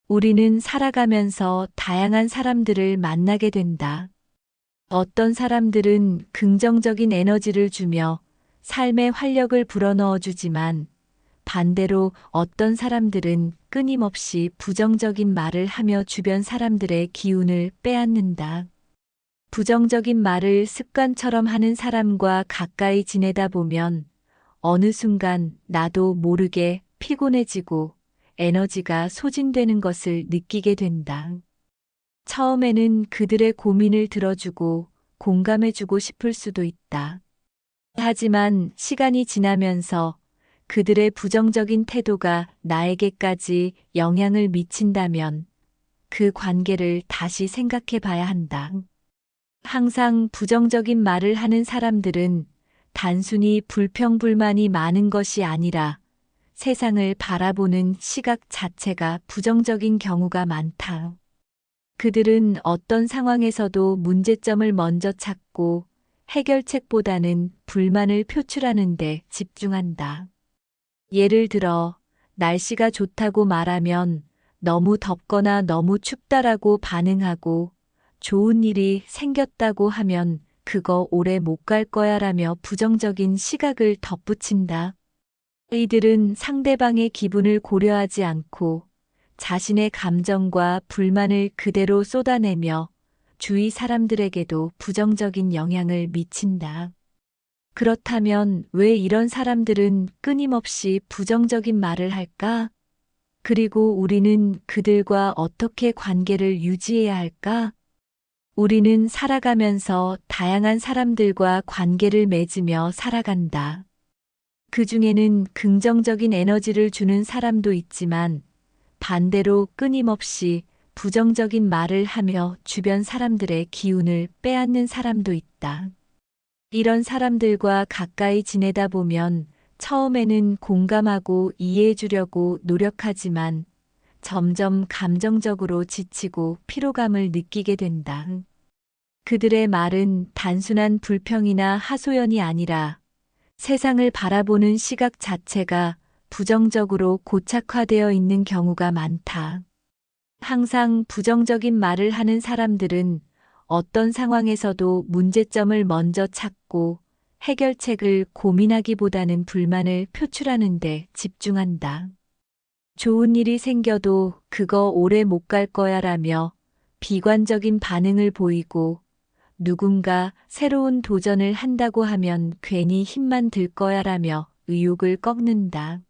우리는 살아가면서 다양한 사람들을 만나게 된다. 어떤 사람들은 긍정적인 에너지를 주며 삶의 활력을 불어넣어 주지만 반대로 어떤 사람들은 끊임없이 부정적인 말을 하며 주변 사람들의 기운을 빼앗는다. 부정적인 말을 습관처럼 하는 사람과 가까이 지내다 보면 어느 순간 나도 모르게 피곤해지고 에너지가 소진되는 것을 느끼게 된다. 처음에는 그들의 고민을 들어주고 공감해주고 싶을 수도 있다. 하지만 시간이 지나면서 그들의 부정적인 태도가 나에게까지 영향을 미친다면 그 관계를 다시 생각해 봐야 한다. 항상 부정적인 말을 하는 사람들은 단순히 불평불만이 많은 것이 아니라 세상을 바라보는 시각 자체가 부정적인 경우가 많다. 그들은 어떤 상황에서도 문제점을 먼저 찾고 해결책보다는 불만을 표출하는 데 집중한다. 예를 들어, 날씨가 좋다고 말하면 너무 덥거나 너무 춥다라고 반응하고 좋은 일이 생겼다고 하면 그거 오래 못 갈 거야 라며 부정적인 시각을 덧붙인다. 이들은 상대방의 기분을 고려하지 않고 자신의 감정과 불만을 그대로 쏟아내며 주위 사람들에게도 부정적인 영향을 미친다. 그렇다면 왜 이런 사람들은 끊임없이 부정적인 말을 할까? 그리고 우리는 그들과 어떻게 관계를 유지해야 할까? 우리는 살아가면서 다양한 사람들과 관계를 맺으며 살아간다. 그 중에는 긍정적인 에너지를 주는 사람도 있지만 반대로 끊임없이 부정적인 말을 하며 주변 사람들의 기운을 빼앗는 사람도 있다. 이런 사람들과 가까이 지내다 보면 처음에는 공감하고 이해해 주려고 노력하지만 점점 감정적으로 지치고 피로감을 느끼게 된다. 그들의 말은 단순한 불평이나 하소연이 아니라 세상을 바라보는 시각 자체가 부정적으로 고착화되어 있는 경우가 많다. 항상 부정적인 말을 하는 사람들은 어떤 상황에서도 문제점을 먼저 찾고 해결책을 고민하기보다는 불만을 표출하는 데 집중한다. 좋은 일이 생겨도 그거 오래 못 갈 거야 라며 비관적인 반응을 보이고 누군가 새로운 도전을 한다고 하면 괜히 힘만 들 거야 라며 의욕을 꺾는다.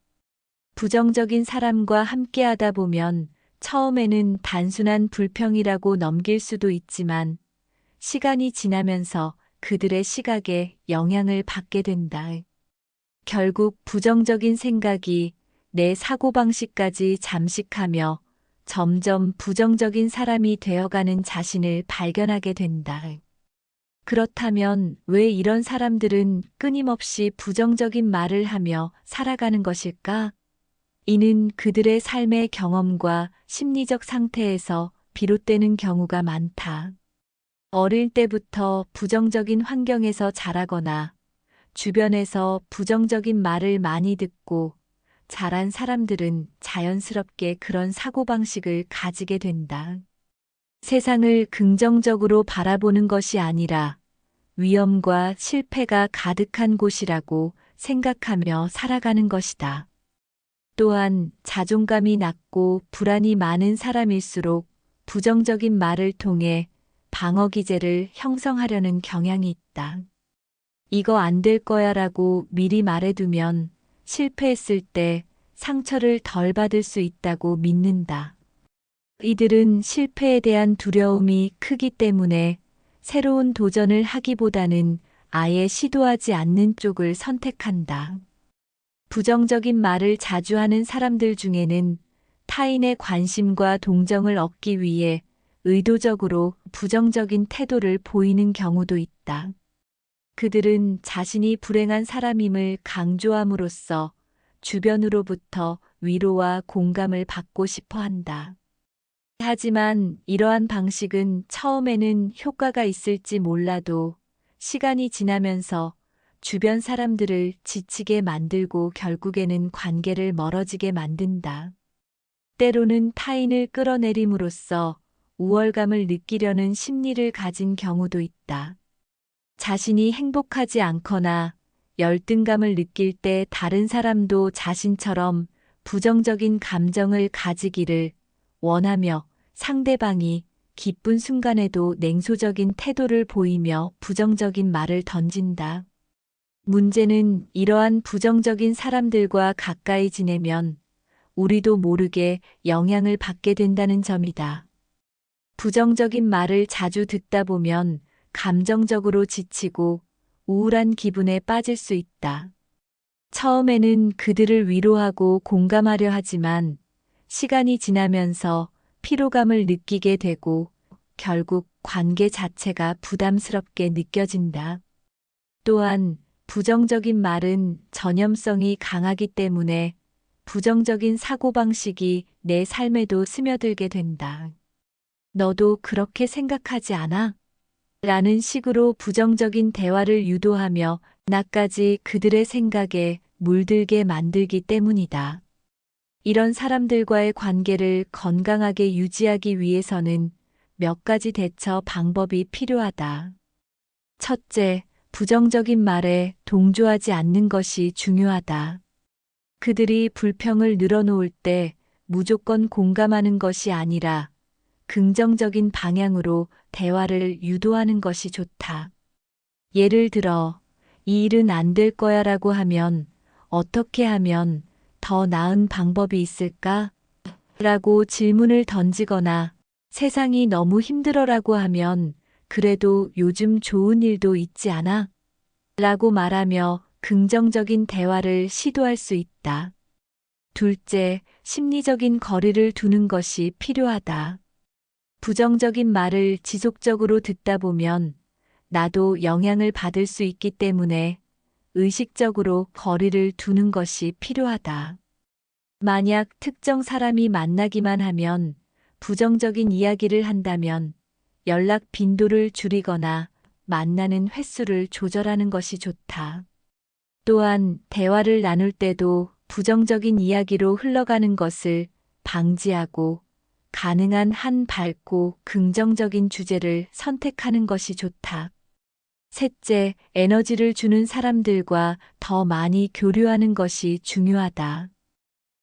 부정적인 사람과 함께하다 보면 처음에는 단순한 불평이라고 넘길 수도 있지만 시간이 지나면서 그들의 시각에 영향을 받게 된다. 결국 부정적인 생각이 내 사고방식까지 잠식하며 점점 부정적인 사람이 되어가는 자신을 발견하게 된다. 그렇다면 왜 이런 사람들은 끊임없이 부정적인 말을 하며 살아가는 것일까? 이는 그들의 삶의 경험과 심리적 상태에서 비롯되는 경우가 많다. 어릴 때부터 부정적인 환경에서 자라거나 주변에서 부정적인 말을 많이 듣고 자란 사람들은 자연스럽게 그런 사고방식을 가지게 된다. 세상을 긍정적으로 바라보는 것이 아니라 위험과 실패가 가득한 곳이라고 생각하며 살아가는 것이다. 또한 자존감이 낮고 불안이 많은 사람일수록 부정적인 말을 통해 방어 기제를 형성하려는 경향이 있다. 이거 안 될 거야 라고 미리 말해두면 실패했을 때 상처를 덜 받을 수 있다고 믿는다. 이들은 실패에 대한 두려움이 크기 때문에 새로운 도전을 하기보다는 아예 시도하지 않는 쪽을 선택한다. 부정적인 말을 자주 하는 사람들 중에는 타인의 관심과 동정을 얻기 위해 의도적으로 부정적인 태도를 보이는 경우도 있다. 그들은 자신이 불행한 사람임을 강조함으로써 주변으로부터 위로와 공감을 받고 싶어 한다. 하지만 이러한 방식은 처음에는 효과가 있을지 몰라도 시간이 지나면서 주변 사람들을 지치게 만들고 결국에는 관계를 멀어지게 만든다. 때로는 타인을 끌어내림으로써 우월감을 느끼려는 심리를 가진 경우도 있다. 자신이 행복하지 않거나 열등감을 느낄 때 다른 사람도 자신처럼 부정적인 감정을 가지기를 원하며 상대방이 기쁜 순간에도 냉소적인 태도를 보이며 부정적인 말을 던진다. 문제는 이러한 부정적인 사람들과 가까이 지내면 우리도 모르게 영향을 받게 된다는 점이다. 부정적인 말을 자주 듣다 보면 감정적으로 지치고 우울한 기분에 빠질 수 있다. 처음에는 그들을 위로하고 공감하려 하지만 시간이 지나면서 피로감을 느끼게 되고 결국 관계 자체가 부담스럽게 느껴진다. 또한 부정적인 말은 전염성이 강하기 때문에 부정적인 사고방식이 내 삶에도 스며들게 된다. 너도 그렇게 생각하지 않아? 라는 식으로 부정적인 대화를 유도하며 나까지 그들의 생각에 물들게 만들기 때문이다. 이런 사람들과의 관계를 건강하게 유지하기 위해서는 몇 가지 대처 방법이 필요하다. 첫째, 부정적인 말에 동조하지 않는 것이 중요하다. 그들이 불평을 늘어놓을 때 무조건 공감하는 것이 아니라 긍정적인 방향으로 대화를 유도하는 것이 좋다. 예를 들어, 이 일은 안 될 거야 라고 하면 어떻게 하면 더 나은 방법이 있을까? 라고 질문을 던지거나 세상이 너무 힘들어 라고 하면 그래도 요즘 좋은 일도 있지 않아? 라고 말하며 긍정적인 대화를 시도할 수 있다. 둘째, 심리적인 거리를 두는 것이 필요하다. 부정적인 말을 지속적으로 듣다 보면 나도 영향을 받을 수 있기 때문에 의식적으로 거리를 두는 것이 필요하다. 만약 특정 사람이 만나기만 하면 부정적인 이야기를 한다면 연락 빈도를 줄이거나 만나는 횟수를 조절하는 것이 좋다. 또한 대화를 나눌 때도 부정적인 이야기로 흘러가는 것을 방지하고 가능한 한 밝고 긍정적인 주제를 선택하는 것이 좋다. 셋째, 에너지를 주는 사람들과 더 많이 교류하는 것이 중요하다.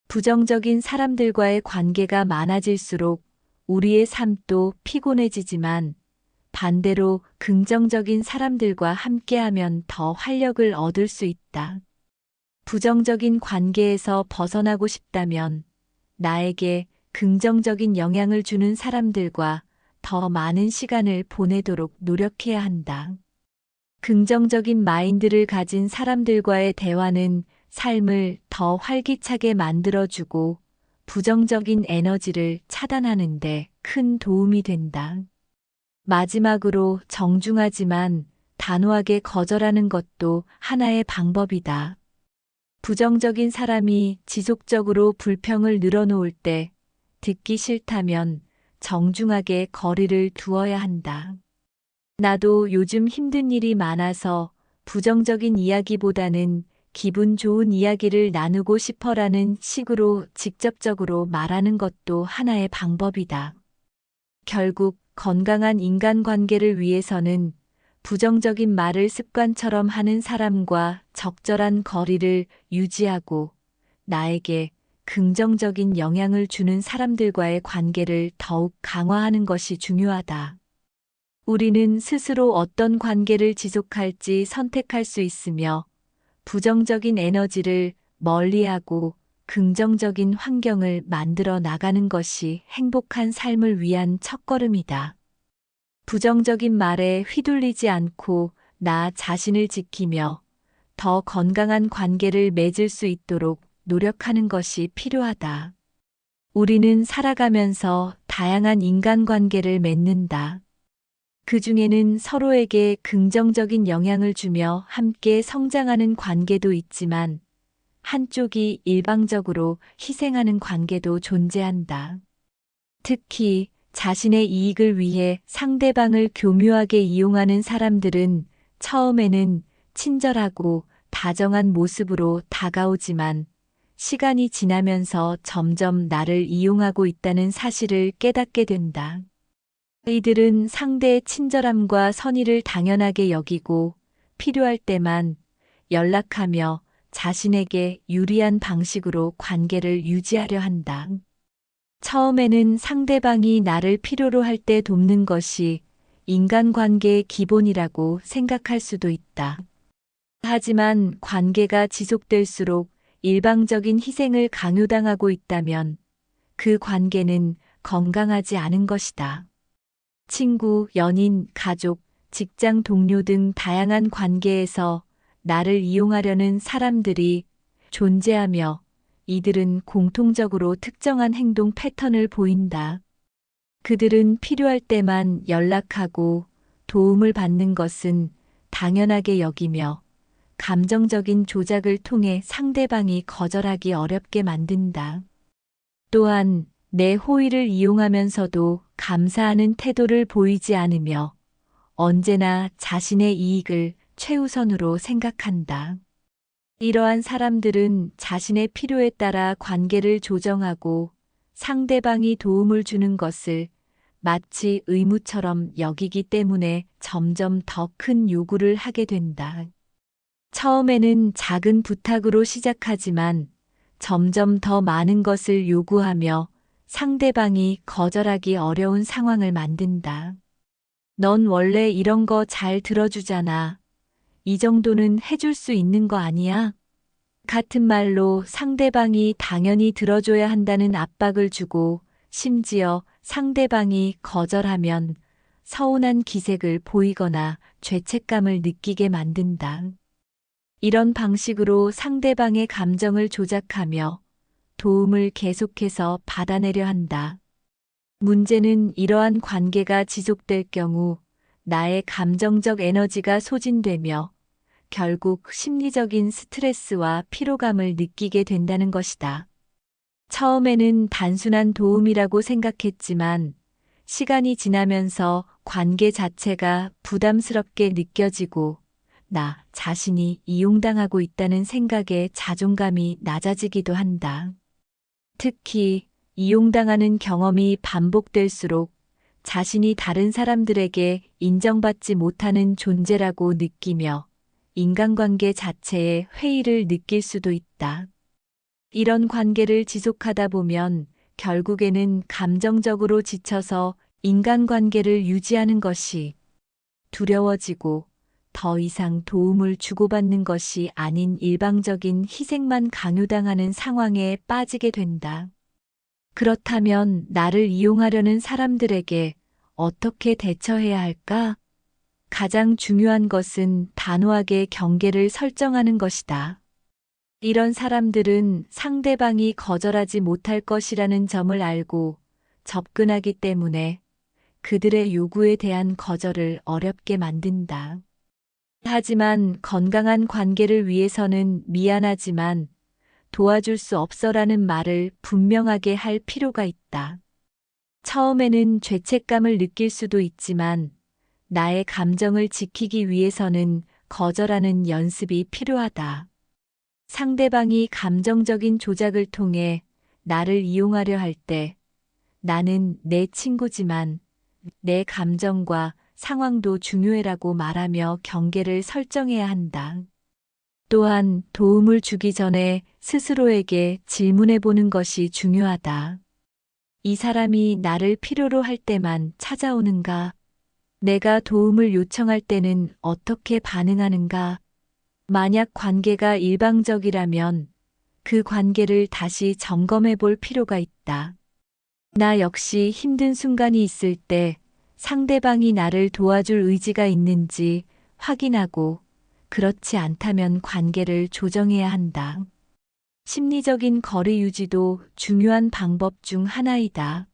부정적인 사람들과의 관계가 많아질수록 우리의 삶도 피곤해지지만 반대로 긍정적인 사람들과 함께하면 더 활력을 얻을 수 있다. 부정적인 관계에서 벗어나고 싶다면 나에게 긍정적인 영향을 주는 사람들과 더 많은 시간을 보내도록 노력해야 한다. 긍정적인 마인드를 가진 사람들과의 대화는 삶을 더 활기차게 만들어주고 부정적인 에너지를 차단하는데 큰 도움이 된다. 마지막으로 정중하지만 단호하게 거절하는 것도 하나의 방법이다. 부정적인 사람이 지속적으로 불평을 늘어놓을 때 듣기 싫다면 정중하게 거리를 두어야 한다. 나도 요즘 힘든 일이 많아서 부정적인 이야기보다는 기분 좋은 이야기를 나누고 싶어라는 식으로 직접적으로 말하는 것도 하나의 방법이다. 결국 건강한 인간관계를 위해서는 부정적인 말을 습관처럼 하는 사람과 적절한 거리를 유지하고 나에게 긍정적인 영향을 주는 사람들과의 관계를 더욱 강화하는 것이 중요하다. 우리는 스스로 어떤 관계를 지속할지 선택할 수 있으며 부정적인 에너지를 멀리하고 긍정적인 환경을 만들어 나가는 것이 행복한 삶을 위한 첫걸음이다. 부정적인 말에 휘둘리지 않고 나 자신을 지키며 더 건강한 관계를 맺을 수 있도록 노력하는 것이 필요하다. 우리는 살아가면서 다양한 인간관계를 맺는다. 그 중에는 서로에게 긍정적인 영향을 주며 함께 성장하는 관계도 있지만 한쪽이 일방적으로 희생하는 관계도 존재한다. 특히 자신의 이익을 위해 상대방을 교묘하게 이용하는 사람들은 처음에는 친절하고 다정한 모습으로 다가오지만 시간이 지나면서 점점 나를 이용하고 있다는 사실을 깨닫게 된다. 이들은 상대의 친절함과 선의를 당연하게 여기고 필요할 때만 연락하며 자신에게 유리한 방식으로 관계를 유지하려 한다. 처음에는 상대방이 나를 필요로 할 때 돕는 것이 인간관계의 기본이라고 생각할 수도 있다. 하지만 관계가 지속될수록 일방적인 희생을 강요당하고 있다면 그 관계는 건강하지 않은 것이다. 친구, 연인, 가족, 직장 동료 등 다양한 관계에서 나를 이용하려는 사람들이 존재하며 이들은 공통적으로 특정한 행동 패턴을 보인다. 그들은 필요할 때만 연락하고 도움을 받는 것은 당연하게 여기며 감정적인 조작을 통해 상대방이 거절하기 어렵게 만든다. 또한 내 호의를 이용하면서도 감사하는 태도를 보이지 않으며 언제나 자신의 이익을 최우선으로 생각한다. 이러한 사람들은 자신의 필요에 따라 관계를 조정하고 상대방이 도움을 주는 것을 마치 의무처럼 여기기 때문에 점점 더 큰 요구를 하게 된다. 처음에는 작은 부탁으로 시작하지만 점점 더 많은 것을 요구하며 상대방이 거절하기 어려운 상황을 만든다. 넌 원래 이런 거 잘 들어주잖아. 이 정도는 해줄 수 있는 거 아니야? 같은 말로 상대방이 당연히 들어줘야 한다는 압박을 주고 심지어 상대방이 거절하면 서운한 기색을 보이거나 죄책감을 느끼게 만든다. 이런 방식으로 상대방의 감정을 조작하며 도움을 계속해서 받아내려 한다. 문제는 이러한 관계가 지속될 경우 나의 감정적 에너지가 소진되며 결국 심리적인 스트레스와 피로감을 느끼게 된다는 것이다. 처음에는 단순한 도움이라고 생각했지만 시간이 지나면서 관계 자체가 부담스럽게 느껴지고 나 자신이 이용당하고 있다는 생각에 자존감이 낮아지기도 한다. 특히 이용당하는 경험이 반복될수록 자신이 다른 사람들에게 인정받지 못하는 존재라고 느끼며 인간관계 자체에 회의를 느낄 수도 있다. 이런 관계를 지속하다 보면 결국에는 감정적으로 지쳐서 인간관계를 유지하는 것이 두려워지고 더 이상 도움을 주고받는 것이 아닌 일방적인 희생만 강요당하는 상황에 빠지게 된다. 그렇다면 나를 이용하려는 사람들에게 어떻게 대처해야 할까? 가장 중요한 것은 단호하게 경계를 설정하는 것이다. 이런 사람들은 상대방이 거절하지 못할 것이라는 점을 알고 접근하기 때문에 그들의 요구에 대한 거절을 어렵게 만든다. 하지만 건강한 관계를 위해서는 미안하지만 도와줄 수 없어라는 말을 분명하게 할 필요가 있다. 처음에는 죄책감을 느낄 수도 있지만 나의 감정을 지키기 위해서는 거절하는 연습이 필요하다. 상대방이 감정적인 조작을 통해 나를 이용하려 할 때 나는 내 친구지만 내 감정과 상황도 중요해라고 말하며 경계를 설정해야 한다. 또한 도움을 주기 전에 스스로에게 질문해 보는 것이 중요하다. 이 사람이 나를 필요로 할 때만 찾아오는가? 내가 도움을 요청할 때는 어떻게 반응하는가? 만약 관계가 일방적이라면 그 관계를 다시 점검해 볼 필요가 있다. 나 역시 힘든 순간이 있을 때 상대방이 나를 도와줄 의지가 있는지 확인하고 그렇지 않다면 관계를 조정해야 한다. 심리적인 거리 유지도 중요한 방법 중 하나이다.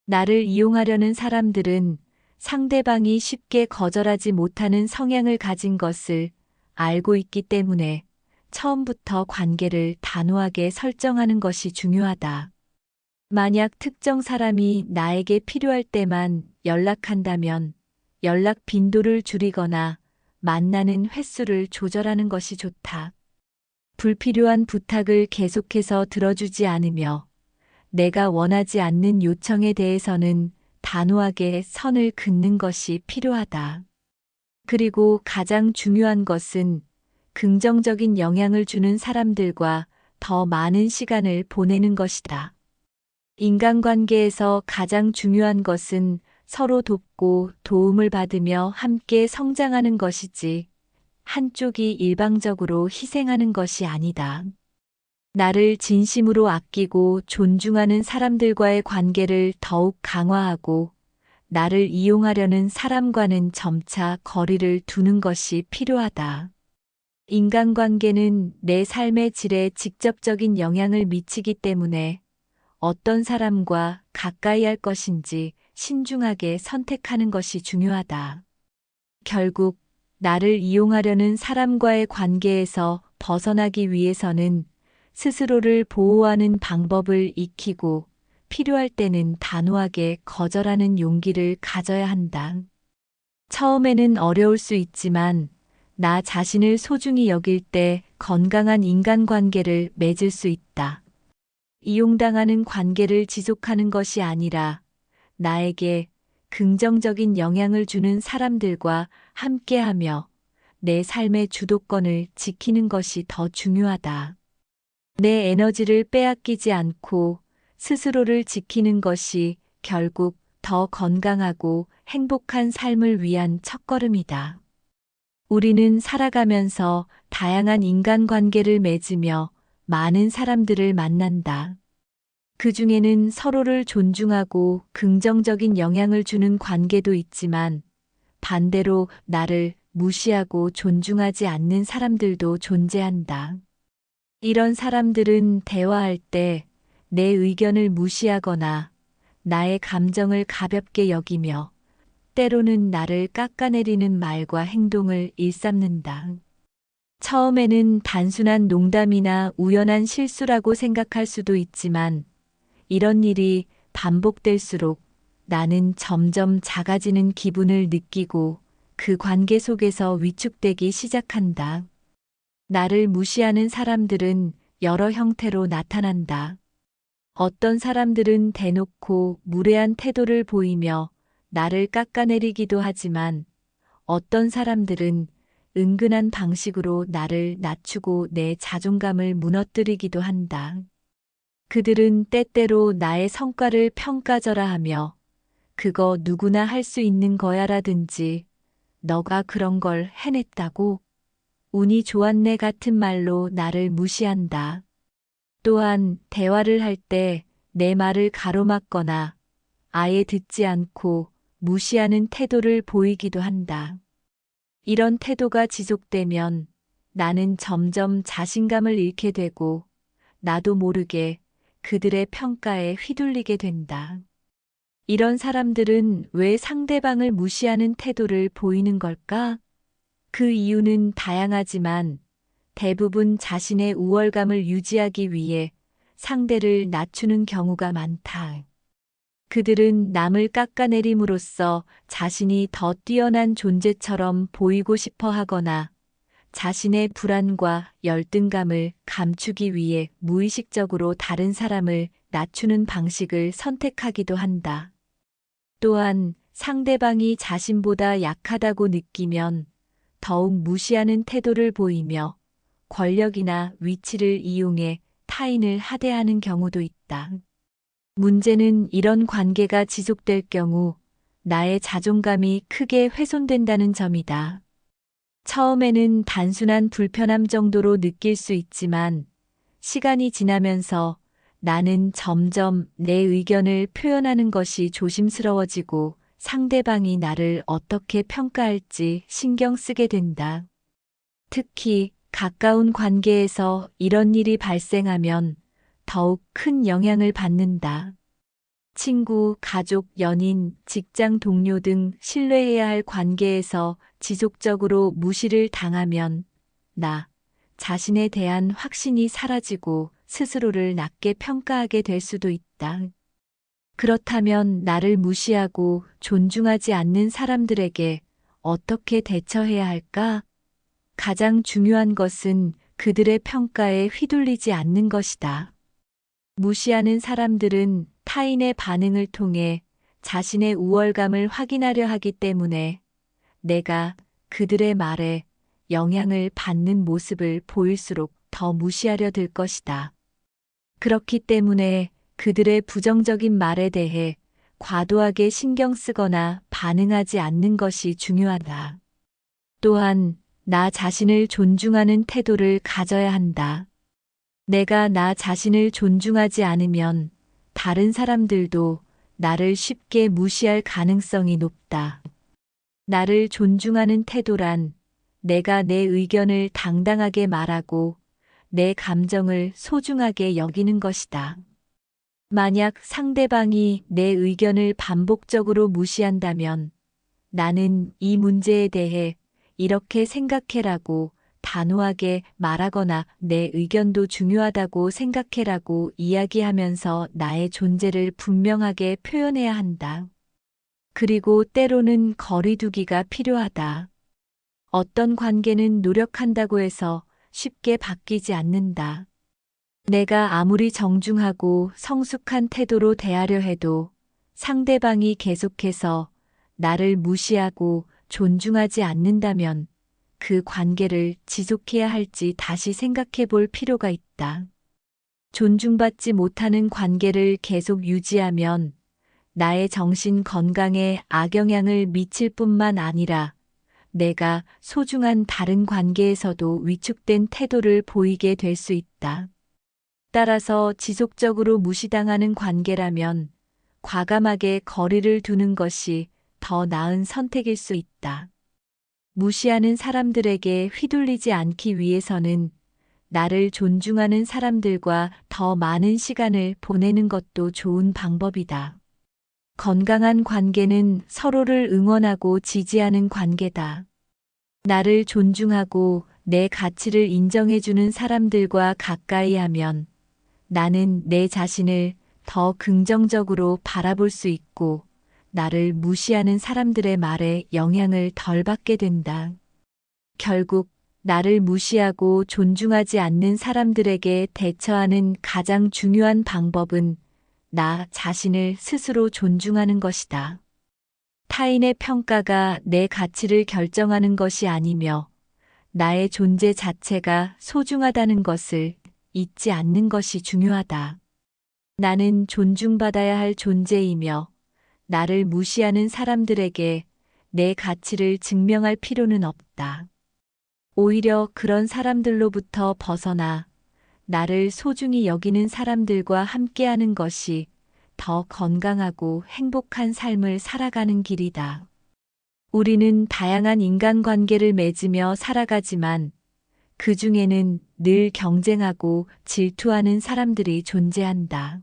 나를 이용하려는 사람들은 상대방이 쉽게 거절하지 못하는 성향을 가진 것을 알고 있기 때문에 처음부터 관계를 단호하게 설정하는 것이 중요하다. 만약 특정 사람이 나에게 필요할 때만 연락한다면 연락 빈도를 줄이거나 만나는 횟수를 조절하는 것이 좋다. 불필요한 부탁을 계속해서 들어주지 않으며 내가 원하지 않는 요청에 대해서는 단호하게 선을 긋는 것이 필요하다. 그리고 가장 중요한 것은 긍정적인 영향을 주는 사람들과 더 많은 시간을 보내는 것이다. 인간관계에서 가장 중요한 것은 서로 돕고 도움을 받으며 함께 성장하는 것이지, 한쪽이 일방적으로 희생하는 것이 아니다. 나를 진심으로 아끼고 존중하는 사람들과의 관계를 더욱 강화하고, 나를 이용하려는 사람과는 점차 거리를 두는 것이 필요하다. 인간관계는 내 삶의 질에 직접적인 영향을 미치기 때문에 어떤 사람과 가까이 할 것인지 신중하게 선택하는 것이 중요하다. 결국 나를 이용하려는 사람과의 관계에서 벗어나기 위해서는 스스로를 보호하는 방법을 익히고 필요할 때는 단호하게 거절하는 용기를 가져야 한다. 처음에는 어려울 수 있지만 나 자신을 소중히 여길 때 건강한 인간관계를 맺을 수 있다. 이용당하는 관계를 지속하는 것이 아니라 나에게 긍정적인 영향을 주는 사람들과 함께하며 내 삶의 주도권을 지키는 것이 더 중요하다. 내 에너지를 빼앗기지 않고 스스로를 지키는 것이 결국 더 건강하고 행복한 삶을 위한 첫걸음이다. 우리는 살아가면서 다양한 인간관계를 맺으며 많은 사람들을 만난다. 그 중에는 서로를 존중하고 긍정적인 영향을 주는 관계도 있지만 반대로 나를 무시하고 존중하지 않는 사람들도 존재한다. 이런 사람들은 대화할 때 내 의견을 무시하거나 나의 감정을 가볍게 여기며 때로는 나를 깎아내리는 말과 행동을 일삼는다. 처음에는 단순한 농담이나 우연한 실수라고 생각할 수도 있지만 이런 일이 반복될수록 나는 점점 작아지는 기분을 느끼고 그 관계 속에서 위축되기 시작한다. 나를 무시하는 사람들은 여러 형태로 나타난다. 어떤 사람들은 대놓고 무례한 태도를 보이며 나를 깎아내리기도 하지만 어떤 사람들은 은근한 방식으로 나를 낮추고 내 자존감을 무너뜨리기도 한다. 그들은 때때로 나의 성과를 평가절하하며 그거 누구나 할 수 있는 거야라든지 너가 그런 걸 해냈다고 운이 좋았네 같은 말로 나를 무시한다. 또한 대화를 할 때 내 말을 가로막거나 아예 듣지 않고 무시하는 태도를 보이기도 한다. 이런 태도가 지속되면 나는 점점 자신감을 잃게 되고 나도 모르게 그들의 평가에 휘둘리게 된다. 이런 사람들은 왜 상대방을 무시하는 태도를 보이는 걸까? 그 이유는 다양하지만 대부분 자신의 우월감을 유지하기 위해 상대를 낮추는 경우가 많다. 그들은 남을 깎아내림으로써 자신이 더 뛰어난 존재처럼 보이고 싶어 하거나 자신의 불안과 열등감을 감추기 위해 무의식적으로 다른 사람을 낮추는 방식을 선택하기도 한다. 또한 상대방이 자신보다 약하다고 느끼면 더욱 무시하는 태도를 보이며 권력이나 위치를 이용해 타인을 하대하는 경우도 있다. 문제는 이런 관계가 지속될 경우 나의 자존감이 크게 훼손된다는 점이다. 처음에는 단순한 불편함 정도로 느낄 수 있지만 시간이 지나면서 나는 점점 내 의견을 표현하는 것이 조심스러워지고 상대방이 나를 어떻게 평가할지 신경 쓰게 된다. 특히 가까운 관계에서 이런 일이 발생하면 더욱 큰 영향을 받는다. 친구, 가족, 연인, 직장 동료 등 신뢰해야 할 관계에서 지속적으로 무시를 당하면 나 자신에 대한 확신이 사라지고 스스로를 낮게 평가하게 될 수도 있다. 그렇다면 나를 무시하고 존중하지 않는 사람들에게 어떻게 대처해야 할까? 가장 중요한 것은 그들의 평가에 휘둘리지 않는 것이다. 무시하는 사람들은 타인의 반응을 통해 자신의 우월감을 확인하려 하기 때문에 내가 그들의 말에 영향을 받는 모습을 보일수록 더 무시하려 들 것이다. 그렇기 때문에 그들의 부정적인 말에 대해 과도하게 신경 쓰거나 반응하지 않는 것이 중요하다. 또한 나 자신을 존중하는 태도를 가져야 한다. 내가 나 자신을 존중하지 않으면 다른 사람들도 나를 쉽게 무시할 가능성이 높다. 나를 존중하는 태도란 내가 내 의견을 당당하게 말하고 내 감정을 소중하게 여기는 것이다. 만약 상대방이 내 의견을 반복적으로 무시한다면 나는 이 문제에 대해 이렇게 생각해라고 단호하게 말하거나 내 의견도 중요하다고 생각해라고 이야기하면서 나의 존재를 분명하게 표현해야 한다. 그리고 때로는 거리두기가 필요하다. 어떤 관계는 노력한다고 해서 쉽게 바뀌지 않는다. 내가 아무리 정중하고 성숙한 태도로 대하려 해도 상대방이 계속해서 나를 무시하고 존중하지 않는다면 그 관계를 지속해야 할지 다시 생각해 볼 필요가 있다. 존중받지 못하는 관계를 계속 유지하면 나의 정신 건강에 악영향을 미칠 뿐만 아니라 내가 소중한 다른 관계에서도 위축된 태도를 보이게 될 수 있다. 따라서 지속적으로 무시당하는 관계라면 과감하게 거리를 두는 것이 더 나은 선택일 수 있다. 무시하는 사람들에게 휘둘리지 않기 위해서는 나를 존중하는 사람들과 더 많은 시간을 보내는 것도 좋은 방법이다. 건강한 관계는 서로를 응원하고 지지하는 관계다. 나를 존중하고 내 가치를 인정해주는 사람들과 가까이 하면 나는 내 자신을 더 긍정적으로 바라볼 수 있고 나를 무시하는 사람들의 말에 영향을 덜 받게 된다. 결국 나를 무시하고 존중하지 않는 사람들에게 대처하는 가장 중요한 방법은 나 자신을 스스로 존중하는 것이다. 타인의 평가가 내 가치를 결정하는 것이 아니며 나의 존재 자체가 소중하다는 것을 잊지 않는 것이 중요하다. 나는 존중받아야 할 존재이며 나를 무시하는 사람들에게 내 가치를 증명할 필요는 없다. 오히려 그런 사람들로부터 벗어나 나를 소중히 여기는 사람들과 함께하는 것이 더 건강하고 행복한 삶을 살아가는 길이다. 우리는 다양한 인간관계를 맺으며 살아가지만 그 중에는 늘 경쟁하고 질투하는 사람들이 존재한다.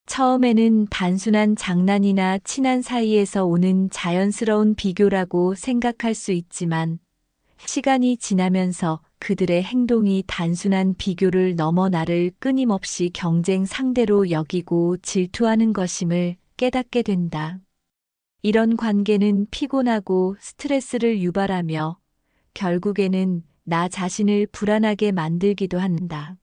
처음에는 단순한 장난이나 친한 사이에서 오는 자연스러운 비교라고 생각할 수 있지만 시간이 지나면서 그들의 행동이 단순한 비교를 넘어 나를 끊임없이 경쟁 상대로 여기고 질투하는 것임을 깨닫게 된다. 이런 관계는 피곤하고 스트레스를 유발하며 결국에는 나 자신을 불안하게 만들기도 한다.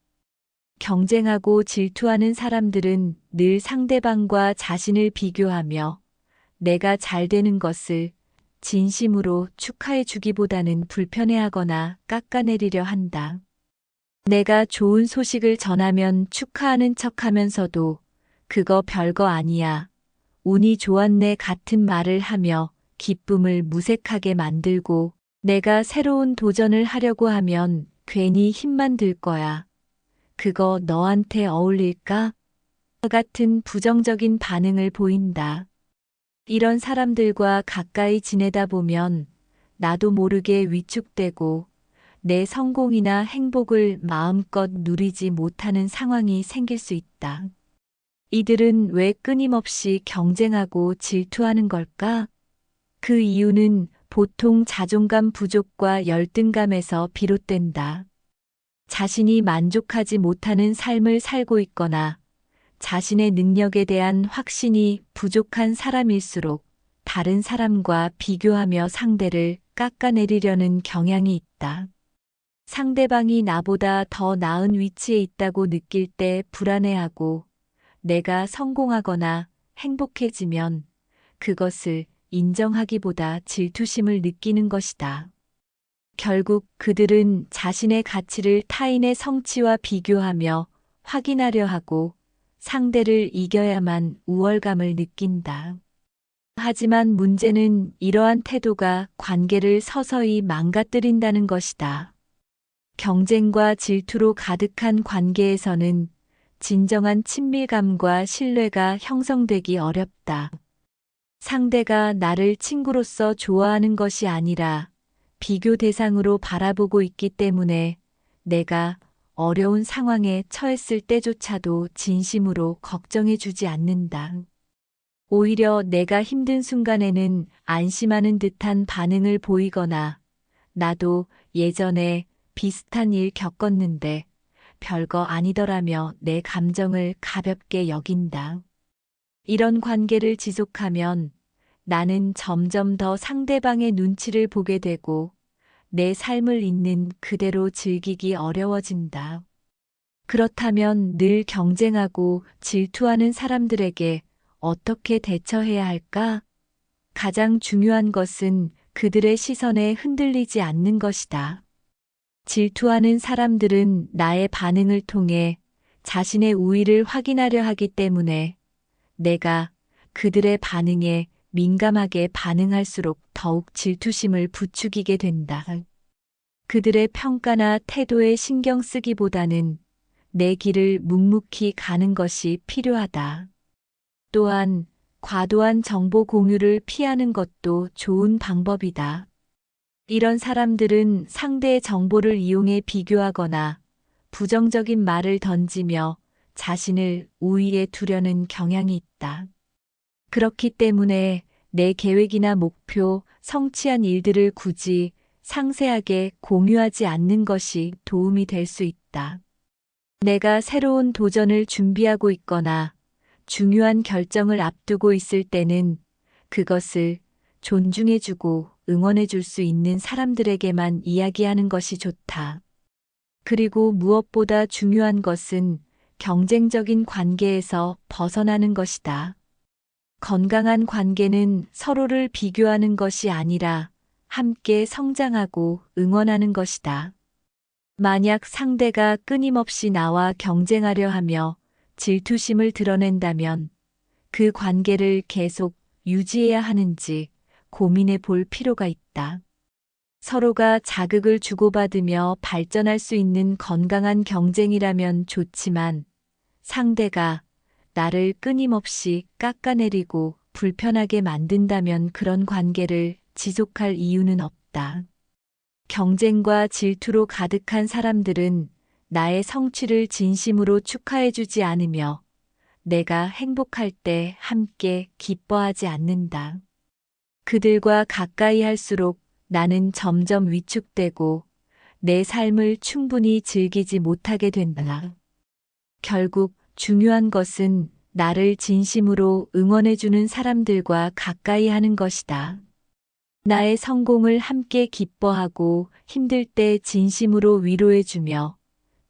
경쟁하고 질투하는 사람들은 늘 상대방과 자신을 비교하며 내가 잘 되는 것을 진심으로 축하해 주기보다는 불편해하거나 깎아내리려 한다. 내가 좋은 소식을 전하면 축하하는 척하면서도 그거 별거 아니야. 운이 좋았네 같은 말을 하며 기쁨을 무색하게 만들고 내가 새로운 도전을 하려고 하면 괜히 힘만 들 거야. 그거 너한테 어울릴까? 같은 부정적인 반응을 보인다. 이런 사람들과 가까이 지내다 보면 나도 모르게 위축되고 내 성공이나 행복을 마음껏 누리지 못하는 상황이 생길 수 있다. 이들은 왜 끊임없이 경쟁하고 질투하는 걸까? 그 이유는 보통 자존감 부족과 열등감에서 비롯된다. 자신이 만족하지 못하는 삶을 살고 있거나 자신의 능력에 대한 확신이 부족한 사람일수록 다른 사람과 비교하며 상대를 깎아내리려는 경향이 있다. 상대방이 나보다 더 나은 위치에 있다고 느낄 때 불안해하고 내가 성공하거나 행복해지면 그것을 인정하기보다 질투심을 느끼는 것이다. 결국 그들은 자신의 가치를 타인의 성취와 비교하며 확인하려 하고 상대를 이겨야만 우월감을 느낀다. 하지만 문제는 이러한 태도가 관계를 서서히 망가뜨린다는 것이다. 경쟁과 질투로 가득한 관계에서는 진정한 친밀감과 신뢰가 형성되기 어렵다. 상대가 나를 친구로서 좋아하는 것이 아니라 비교 대상으로 바라보고 있기 때문에 내가 어려운 상황에 처했을 때조차도 진심으로 걱정해 주지 않는다. 오히려 내가 힘든 순간에는 안심하는 듯한 반응을 보이거나 나도 예전에 비슷한 일 겪었는데 별거 아니더라며 내 감정을 가볍게 여긴다. 이런 관계를 지속하면 나는 점점 더 상대방의 눈치를 보게 되고 내 삶을 있는 그대로 즐기기 어려워진다. 그렇다면 늘 경쟁하고 질투하는 사람들에게 어떻게 대처해야 할까? 가장 중요한 것은 그들의 시선에 흔들리지 않는 것이다. 질투하는 사람들은 나의 반응을 통해 자신의 우위를 확인하려 하기 때문에 내가 그들의 반응에 민감하게 반응할수록 더욱 질투심을 부추기게 된다. 그들의 평가나 태도에 신경 쓰기보다는 내 길을 묵묵히 가는 것이 필요하다. 또한 과도한 정보 공유를 피하는 것도 좋은 방법이다. 이런 사람들은 상대의 정보를 이용해 비교하거나 부정적인 말을 던지며 자신을 우위에 두려는 경향이 있다. 그렇기 때문에 내 계획이나 목표, 성취한 일들을 굳이 상세하게 공유하지 않는 것이 도움이 될 수 있다. 내가 새로운 도전을 준비하고 있거나 중요한 결정을 앞두고 있을 때는 그것을 존중해주고 응원해줄 수 있는 사람들에게만 이야기하는 것이 좋다. 그리고 무엇보다 중요한 것은 경쟁적인 관계에서 벗어나는 것이다. 건강한 관계는 서로를 비교하는 것이 아니라 함께 성장하고 응원하는 것이다. 만약 상대가 끊임없이 나와 경쟁하려 하며 질투심을 드러낸다면 그 관계를 계속 유지해야 하는지 고민해 볼 필요가 있다. 서로가 자극을 주고받으며 발전할 수 있는 건강한 경쟁이라면 좋지만 상대가 나를 끊임없이 깎아내리고 불편하게 만든다면 그런 관계를 지속할 이유는 없다. 경쟁과 질투로 가득한 사람들은 나의 성취를 진심으로 축하해주지 않으며 내가 행복할 때 함께 기뻐하지 않는다. 그들과 가까이 할수록 나는 점점 위축되고 내 삶을 충분히 즐기지 못하게 된다. 결국 중요한 것은 나를 진심으로 응원해주는 사람들과 가까이 하는 것이다. 나의 성공을 함께 기뻐하고 힘들 때 진심으로 위로해주며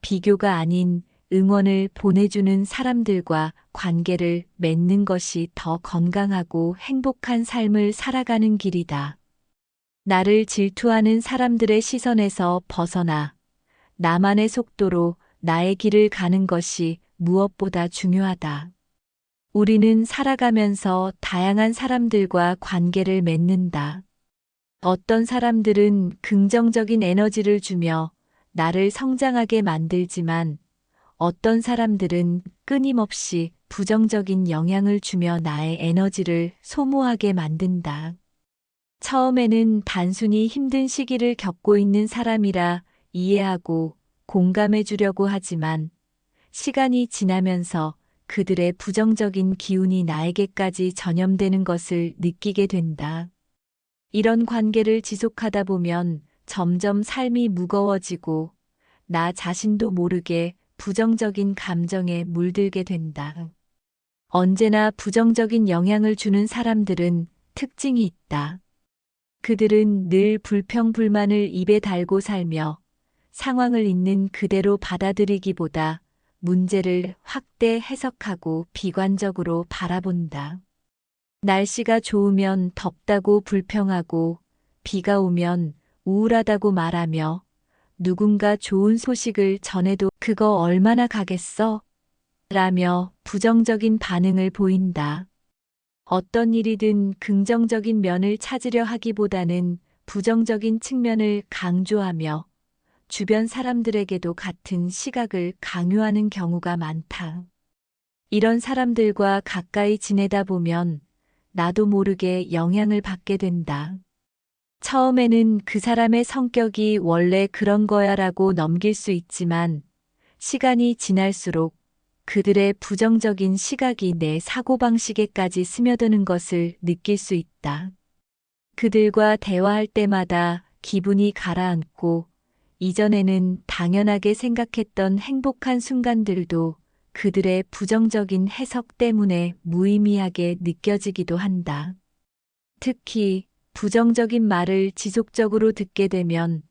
비교가 아닌 응원을 보내주는 사람들과 관계를 맺는 것이 더 건강하고 행복한 삶을 살아가는 길이다. 나를 질투하는 사람들의 시선에서 벗어나 나만의 속도로 나의 길을 가는 것이 무엇보다 중요하다. 우리는 살아가면서 다양한 사람들과 관계를 맺는다. 어떤 사람들은 긍정적인 에너지를 주며 나를 성장하게 만들지만 어떤 사람들은 끊임없이 부정적인 영향을 주며 나의 에너지를 소모하게 만든다. 처음에는 단순히 힘든 시기를 겪고 있는 사람이라 이해하고 공감해 주려고 하지만 시간이 지나면서 그들의 부정적인 기운이 나에게까지 전염되는 것을 느끼게 된다. 이런 관계를 지속하다 보면 점점 삶이 무거워지고 나 자신도 모르게 부정적인 감정에 물들게 된다. 언제나 부정적인 영향을 주는 사람들은 특징이 있다. 그들은 늘 불평불만을 입에 달고 살며 상황을 있는 그대로 받아들이기보다 문제를 확대 해석하고 비관적으로 바라본다. 날씨가 좋으면 덥다고 불평하고 비가 오면 우울하다고 말하며 누군가 좋은 소식을 전해도 그거 얼마나 가겠어? 라며 부정적인 반응을 보인다. 어떤 일이든 긍정적인 면을 찾으려 하기보다는 부정적인 측면을 강조하며 주변 사람들에게도 같은 시각을 강요하는 경우가 많다. 이런 사람들과 가까이 지내다 보면 나도 모르게 영향을 받게 된다. 처음에는 그 사람의 성격이 원래 그런 거야라고 넘길 수 있지만 시간이 지날수록 그들의 부정적인 시각이 내 사고방식에까지 스며드는 것을 느낄 수 있다. 그들과 대화할 때마다 기분이 가라앉고 이전에는 당연하게 생각했던 행복한 순간들도 그들의 부정적인 해석 때문에 무의미하게 느껴지기도 한다. 특히 부정적인 말을 지속적으로 듣게 되면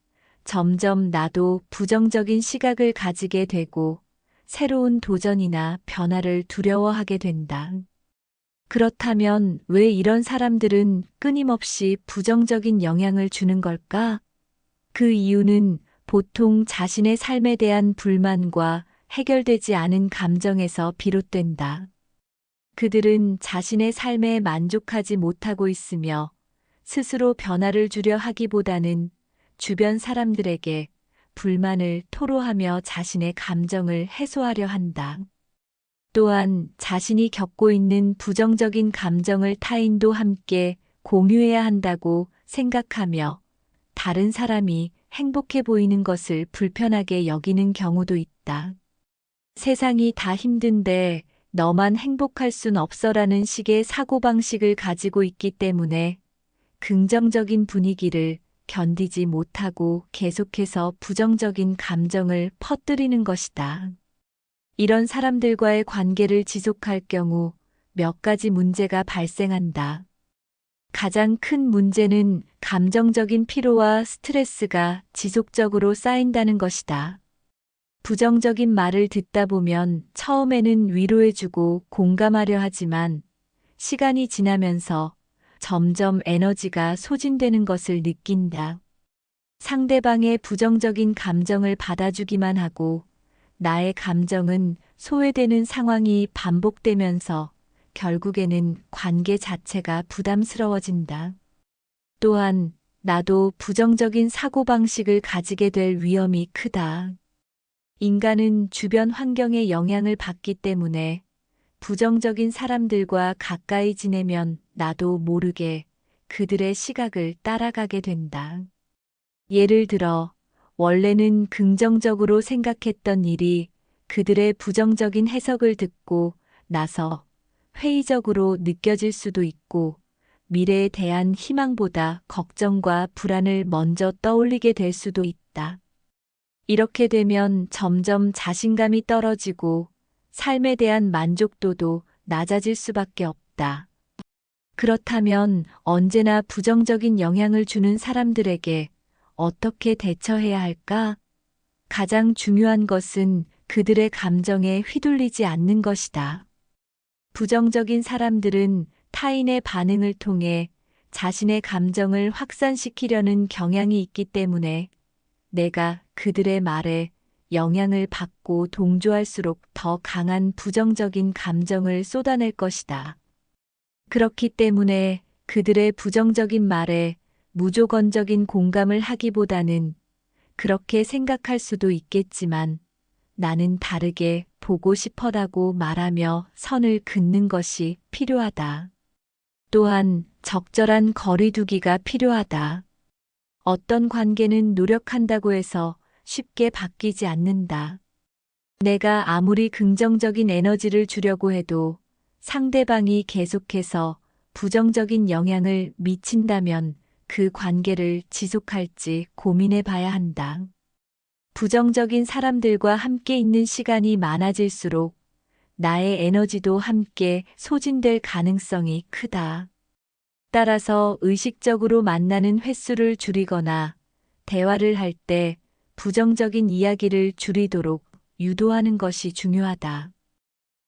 점점 나도 부정적인 시각을 가지게 되고 새로운 도전이나 변화를 두려워하게 된다. 그렇다면 왜 이런 사람들은 끊임없이 부정적인 영향을 주는 걸까? 그 이유는 보통 자신의 삶에 대한 불만과 해결되지 않은 감정에서 비롯된다. 그들은 자신의 삶에 만족하지 못하고 있으며 스스로 변화를 주려 하기보다는 주변 사람들에게 불만을 토로하며 자신의 감정을 해소하려 한다. 또한 자신이 겪고 있는 부정적인 감정을 타인도 함께 공유해야 한다고 생각하며 다른 사람이 행복해 보이는 것을 불편하게 여기는 경우도 있다. 세상이 다 힘든데 너만 행복할 순 없어라는 식의 사고방식을 가지고 있기 때문에 긍정적인 분위기를 견디지 못하고 계속해서 부정적인 감정을 퍼뜨리는 것이다. 이런 사람들과의 관계를 지속할 경우 몇 가지 문제가 발생한다. 가장 큰 문제는 감정적인 피로와 스트레스가 지속적으로 쌓인다는 것이다. 부정적인 말을 듣다 보면 처음에는 위로해주고 공감하려 하지만 시간이 지나면서 점점 에너지가 소진되는 것을 느낀다. 상대방의 부정적인 감정을 받아주기만 하고 나의 감정은 소외되는 상황이 반복되면서 결국에는 관계 자체가 부담스러워진다. 또한 나도 부정적인 사고방식을 가지게 될 위험이 크다. 인간은 주변 환경의 영향을 받기 때문에 부정적인 사람들과 가까이 지내면 나도 모르게 그들의 시각을 따라가게 된다. 예를 들어, 원래는 긍정적으로 생각했던 일이 그들의 부정적인 해석을 듣고 나서 회의적으로 느껴질 수도 있고, 미래에 대한 희망보다 걱정과 불안을 먼저 떠올리게 될 수도 있다. 이렇게 되면 점점 자신감이 떨어지고 삶에 대한 만족도도 낮아질 수밖에 없다. 그렇다면 언제나 부정적인 영향을 주는 사람들에게 어떻게 대처해야 할까? 가장 중요한 것은 그들의 감정에 휘둘리지 않는 것이다. 부정적인 사람들은 타인의 반응을 통해 자신의 감정을 확산시키려는 경향이 있기 때문에 내가 그들의 말에 영향을 받고 동조할수록 더 강한 부정적인 감정을 쏟아낼 것이다. 그렇기 때문에 그들의 부정적인 말에 무조건적인 공감을 하기보다는 그렇게 생각할 수도 있겠지만 나는 다르게 보고 싶어라고 말하며 선을 긋는 것이 필요하다. 또한 적절한 거리 두기가 필요하다. 어떤 관계는 노력한다고 해서 쉽게 바뀌지 않는다. 내가 아무리 긍정적인 에너지를 주려고 해도 상대방이 계속해서 부정적인 영향을 미친다면 그 관계를 지속할지 고민해 봐야 한다. 부정적인 사람들과 함께 있는 시간이 많아질수록 나의 에너지도 함께 소진될 가능성이 크다. 따라서 의식적으로 만나는 횟수를 줄이거나 대화를 할 때 부정적인 이야기를 줄이도록 유도하는 것이 중요하다.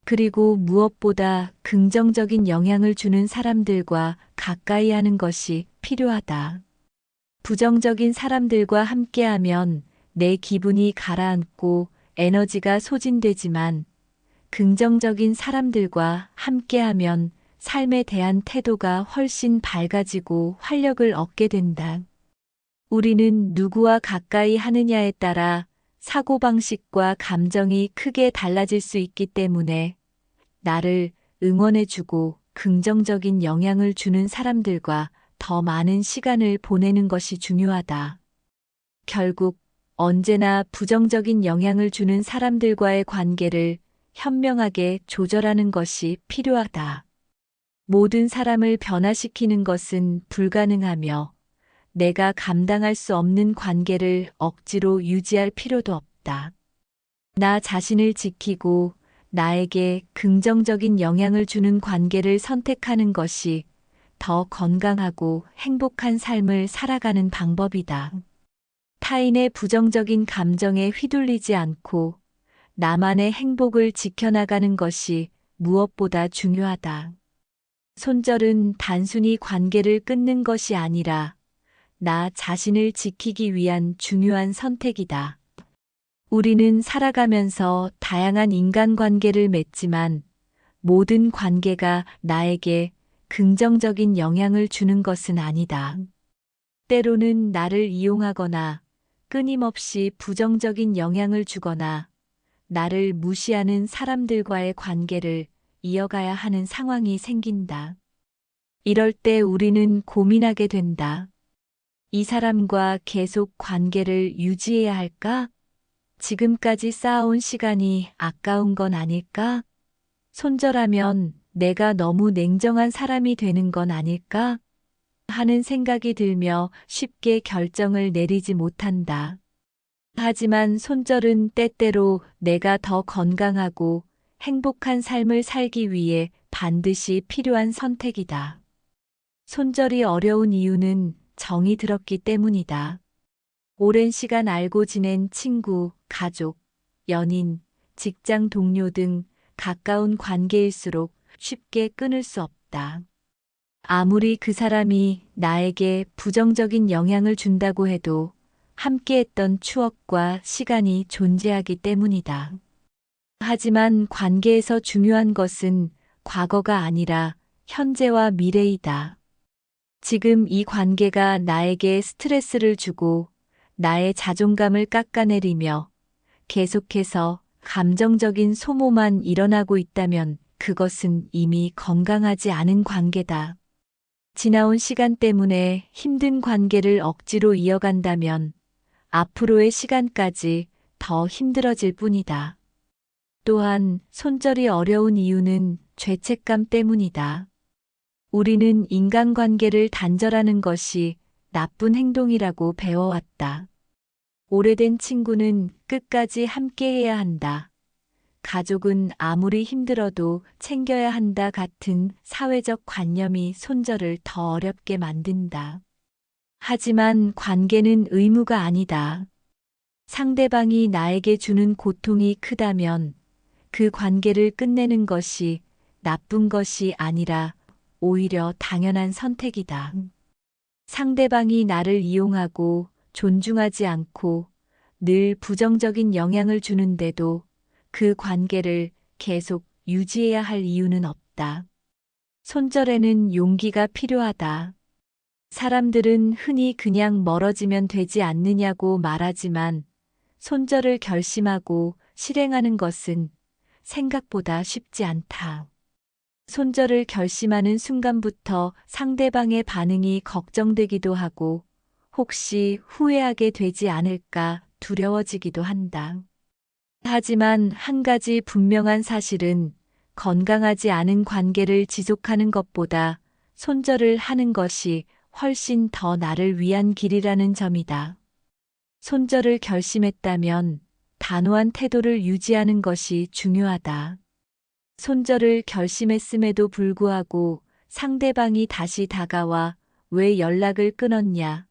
그리고 무엇보다 긍정적인 영향을 주는 사람들과 가까이 하는 것이 필요하다. 부정적인 사람들과 함께하면 내 기분이 가라앉고 에너지가 소진되지만 긍정적인 사람들과 함께하면 삶에 대한 태도가 훨씬 밝아지고 활력을 얻게 된다. 우리는 누구와 가까이 하느냐에 따라 사고방식과 감정이 크게 달라질 수 있기 때문에 나를 응원해주고 긍정적인 영향을 주는 사람들과 더 많은 시간을 보내는 것이 중요하다. 결국 언제나 부정적인 영향을 주는 사람들과의 관계를 현명하게 조절하는 것이 필요하다. 모든 사람을 변화시키는 것은 불가능하며 내가 감당할 수 없는 관계를 억지로 유지할 필요도 없다. 나 자신을 지키고 나에게 긍정적인 영향을 주는 관계를 선택하는 것이 더 건강하고 행복한 삶을 살아가는 방법이다. 타인의 부정적인 감정에 휘둘리지 않고 나만의 행복을 지켜나가는 것이 무엇보다 중요하다. 손절은 단순히 관계를 끊는 것이 아니라 나 자신을 지키기 위한 중요한 선택이다. 우리는 살아가면서 다양한 인간관계를 맺지만 모든 관계가 나에게 긍정적인 영향을 주는 것은 아니다. 때로는 나를 이용하거나 끊임없이 부정적인 영향을 주거나 나를 무시하는 사람들과의 관계를 이어가야 하는 상황이 생긴다. 이럴 때 우리는 고민하게 된다. 이 사람과 계속 관계를 유지해야 할까? 지금까지 쌓아온 시간이 아까운 건 아닐까? 손절하면 내가 너무 냉정한 사람이 되는 건 아닐까? 하는 생각이 들며 쉽게 결정을 내리지 못한다. 하지만 손절은 때때로 내가 더 건강하고 행복한 삶을 살기 위해 반드시 필요한 선택이다. 손절이 어려운 이유는 정이 들었기 때문이다. 오랜 시간 알고 지낸 친구, 가족, 연인, 직장 동료 등 가까운 관계일수록 쉽게 끊을 수 없다. 아무리 그 사람이 나에게 부정적인 영향을 준다고 해도 함께했던 추억과 시간이 존재하기 때문이다. 하지만 관계에서 중요한 것은 과거가 아니라 현재와 미래이다. 지금 이 관계가 나에게 스트레스를 주고 나의 자존감을 깎아내리며 계속해서 감정적인 소모만 일어나고 있다면 그것은 이미 건강하지 않은 관계다. 지나온 시간 때문에 힘든 관계를 억지로 이어간다면 앞으로의 시간까지 더 힘들어질 뿐이다. 또한 손절이 어려운 이유는 죄책감 때문이다. 우리는 인간관계를 단절하는 것이 나쁜 행동이라고 배워왔다. 오래된 친구는 끝까지 함께해야 한다. 가족은 아무리 힘들어도 챙겨야 한다 같은 사회적 관념이 손절을 더 어렵게 만든다. 하지만 관계는 의무가 아니다. 상대방이 나에게 주는 고통이 크다면 그 관계를 끝내는 것이 나쁜 것이 아니라 오히려 당연한 선택이다. 상대방이 나를 이용하고 존중하지 않고 늘 부정적인 영향을 주는데도 그 관계를 계속 유지해야 할 이유는 없다. 손절에는 용기가 필요하다. 사람들은 흔히 그냥 멀어지면 되지 않느냐고 말하지만 손절을 결심하고 실행하는 것은 생각보다 쉽지 않다. 손절을 결심하는 순간부터 상대방의 반응이 걱정되기도 하고 혹시 후회하게 되지 않을까 두려워지기도 한다. 하지만 한 가지 분명한 사실은 건강하지 않은 관계를 지속하는 것보다 손절을 하는 것이 훨씬 더 나를 위한 길이라는 점이다. 손절을 결심했다면 단호한 태도를 유지하는 것이 중요하다. 손절을 결심했음에도 불구하고 상대방이 다시 다가와 왜 연락을 끊었냐?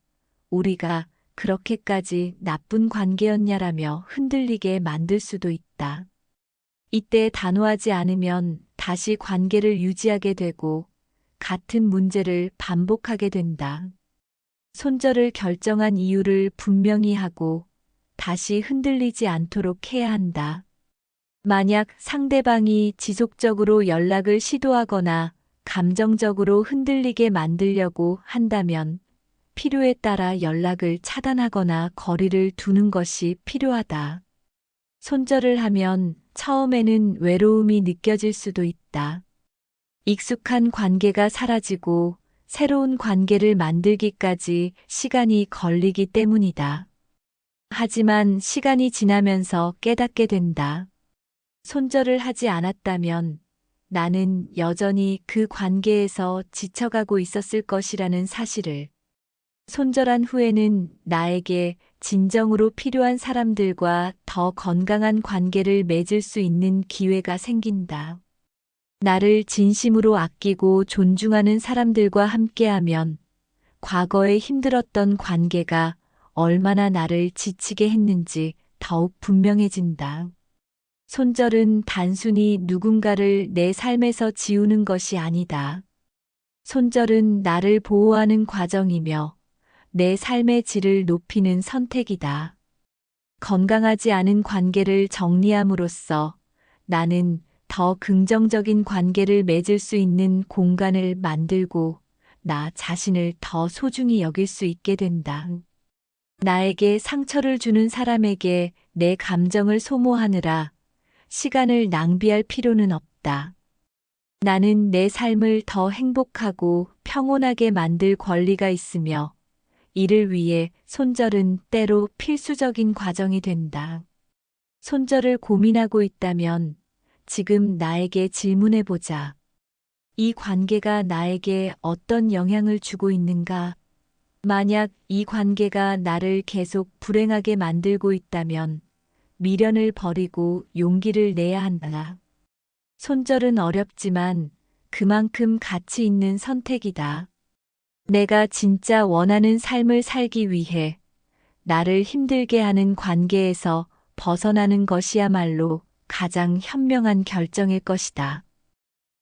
우리가 그렇게까지 나쁜 관계였냐라며 흔들리게 만들 수도 있다. 이때 단호하지 않으면 다시 관계를 유지하게 되고 같은 문제를 반복하게 된다. 손절을 결정한 이유를 분명히 하고 다시 흔들리지 않도록 해야 한다. 만약 상대방이 지속적으로 연락을 시도하거나 감정적으로 흔들리게 만들려고 한다면 필요에 따라 연락을 차단하거나 거리를 두는 것이 필요하다. 손절을 하면 처음에는 외로움이 느껴질 수도 있다. 익숙한 관계가 사라지고 새로운 관계를 만들기까지 시간이 걸리기 때문이다. 하지만 시간이 지나면서 깨닫게 된다. 손절을 하지 않았다면 나는 여전히 그 관계에서 지쳐가고 있었을 것이라는 사실을. 손절한 후에는 나에게 진정으로 필요한 사람들과 더 건강한 관계를 맺을 수 있는 기회가 생긴다. 나를 진심으로 아끼고 존중하는 사람들과 함께하면 과거에 힘들었던 관계가 얼마나 나를 지치게 했는지 더욱 분명해진다. 손절은 단순히 누군가를 내 삶에서 지우는 것이 아니다. 손절은 나를 보호하는 과정이며 내 삶의 질을 높이는 선택이다. 건강하지 않은 관계를 정리함으로써 나는 더 긍정적인 관계를 맺을 수 있는 공간을 만들고 나 자신을 더 소중히 여길 수 있게 된다. 나에게 상처를 주는 사람에게 내 감정을 소모하느라 시간을 낭비할 필요는 없다. 나는 내 삶을 더 행복하고 평온하게 만들 권리가 있으며 이를 위해 손절은 때로 필수적인 과정이 된다. 손절을 고민하고 있다면 지금 나에게 질문해보자. 이 관계가 나에게 어떤 영향을 주고 있는가? 만약 이 관계가 나를 계속 불행하게 만들고 있다면 미련을 버리고 용기를 내야 한다. 손절은 어렵지만 그만큼 가치 있는 선택이다. 내가 진짜 원하는 삶을 살기 위해 나를 힘들게 하는 관계에서 벗어나는 것이야말로 가장 현명한 결정일 것이다.